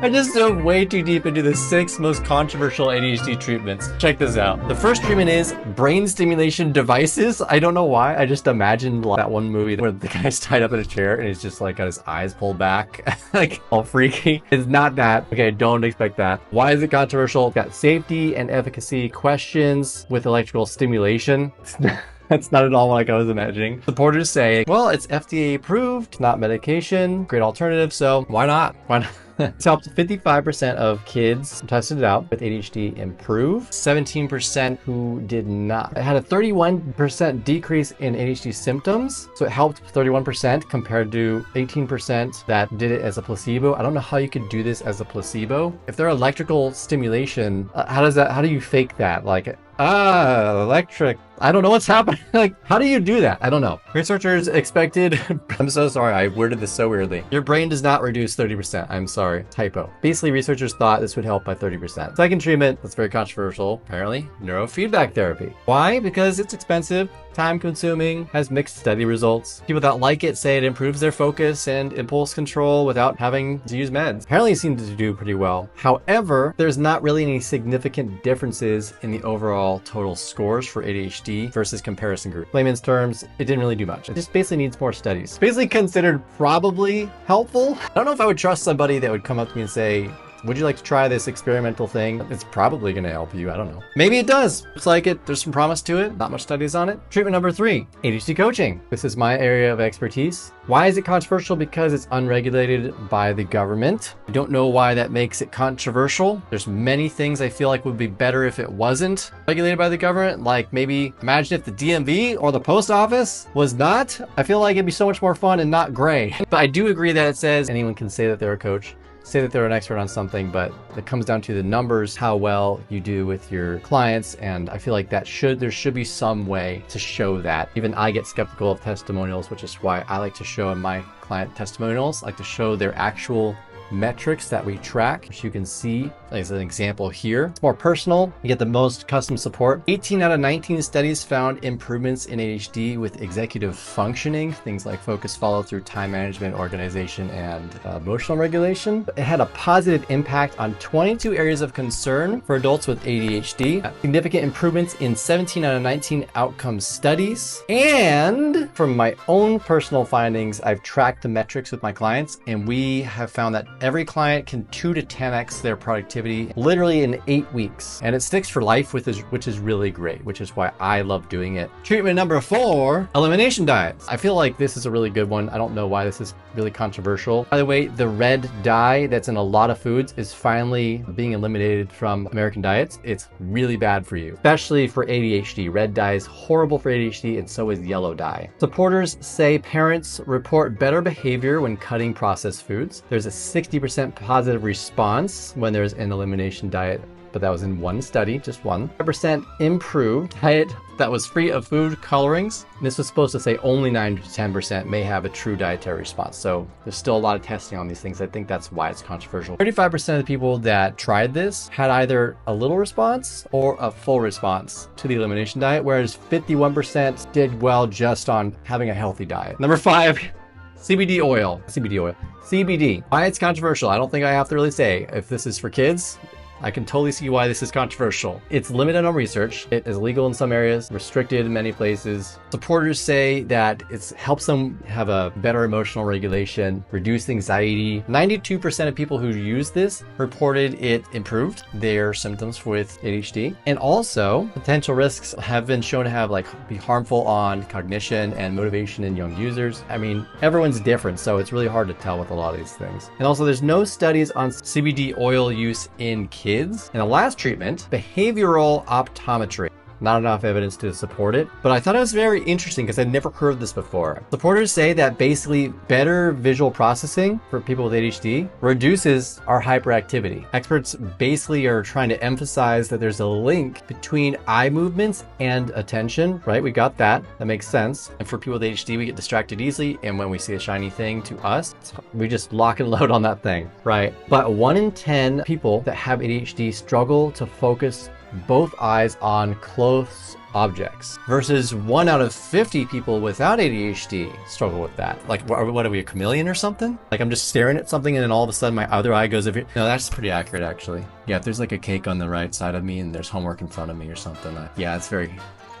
I just dove way too deep into the 6 most controversial ADHD treatments. Check this out. The first treatment is brain stimulation devices. I don't know why. I just imagined that one movie where the guy's tied up in a chair and he's just like got his eyes pulled back, like all freaky. It's not that. Okay, don't expect that. Why is it controversial? It's got safety and efficacy questions with electrical stimulation. That's not at all like I was imagining. Supporters say, well, it's FDA approved, not medication, great alternative, so why not? Why not? It's helped 55% of kids tested it out with ADHD improve, 17% who did not. It had a 31% decrease in ADHD symptoms, so it helped 31% compared to 18% that did it as a placebo. I don't know how you could do this as a placebo. If they're electrical stimulation, how do you fake that? Like, electric. I don't know what's happening. Like, how do you do that? I don't know. Researchers expected, I'm so sorry, I worded this so weirdly. Your brain does not reduce 30%. I'm sorry, typo. Basically, researchers thought this would help by 30%. Second treatment, that's very controversial, apparently, neurofeedback therapy. Why? Because it's expensive, time consuming, has mixed study results. People that like it say it improves their focus and impulse control without having to use meds. Apparently it seemed to do pretty well. However, there's not really any significant differences in the overall total scores for ADHD versus comparison group. Layman's terms, it didn't really do much. It just basically needs more studies. Basically considered probably helpful. I don't know if I would trust somebody that would come up to me and say, would you like to try this experimental thing? It's probably going to help you. I don't know. Maybe it does. Looks like it. There's some promise to it. Not much studies on it. Treatment number 3, ADHD coaching. This is my area of expertise. Why is it controversial? Because it's unregulated by the government. I don't know why that makes it controversial. There's many things I feel like would be better if it wasn't regulated by the government. Like maybe imagine if the DMV or the post office was not. I feel like it'd be so much more fun and not gray. But I do agree that it says anyone can say that they're a coach, say that they're an expert on something, but it comes down to the numbers, how well you do with your clients. And I feel like there should be some way to show that. Even I get skeptical of testimonials, which is why I like to show in my client testimonials, I like to show their actual metrics that we track, which you can see as an example here. It's more personal. You get the most custom support. 18 out of 19 studies found improvements in ADHD with executive functioning, things like focus, follow through, time management, organization, and emotional regulation. It had a positive impact on 22 areas of concern for adults with ADHD. Significant improvements in 17 out of 19 outcome studies. And from my own personal findings, I've tracked the metrics with my clients, and we have found that every client can 2 to 10x their productivity literally in 8 weeks. And it sticks for life, which is really great, which is why I love doing it. Treatment number 4, elimination diets. I feel like this is a really good one. I don't know why this is really controversial. By the way, the red dye that's in a lot of foods is finally being eliminated from American diets. It's really bad for you, especially for ADHD. Red dye is horrible for ADHD, and so is yellow dye. Supporters say parents report better behavior when cutting processed foods. There's a 60% positive response when there's an elimination diet, but that was in one study, just one. 5% improved diet that was free of food colorings. This was supposed to say only 9 to 10% may have a true dietary response. So there's still a lot of testing on these things. I think that's why it's controversial. 35% of the people that tried this had either a little response or a full response to the elimination diet, whereas 51% did well just on having a healthy diet. Number 5, CBD oil. CBD. Why it's controversial, I don't think I have to really say. If this is for kids, I can totally see why this is controversial. It's limited on research. It is legal in some areas, restricted in many places. Supporters say that it helps them have a better emotional regulation, reduce anxiety. 92% of people who use this reported it improved their symptoms with ADHD. And also, potential risks have been shown to be harmful on cognition and motivation in young users. I mean, everyone's different, so it's really hard to tell with a lot of these things. And also, there's no studies on CBD oil use in kids. And the last treatment, behavioral optometry. Not enough evidence to support it, but I thought it was very interesting because I'd never heard this before. Supporters say that basically better visual processing for people with ADHD reduces our hyperactivity. Experts basically are trying to emphasize that there's a link between eye movements and attention, right? We got that. That makes sense. And for people with ADHD, we get distracted easily. And when we see a shiny thing to us, we just lock and load on that thing, right? But 1 in 10 people that have ADHD struggle to focus both eyes on close objects, versus 1 out of 50 people without ADHD struggle with that. Like, what are we, a chameleon or something? Like, I'm just staring at something and then all of a sudden my other eye goes over here. No, that's pretty accurate, actually. Yeah, if there's like a cake on the right side of me and there's homework in front of me or something, yeah, it's very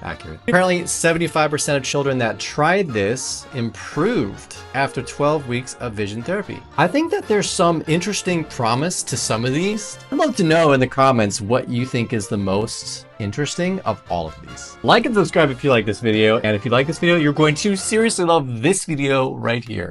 accurate. Apparently, 75% of children that tried this improved after 12 weeks of vision therapy. I think that there's some interesting promise to some of these. I'd love to know in the comments what you think is the most interesting of all of these. Like and subscribe if you like this video, and if you like this video, you're going to seriously love this video right here.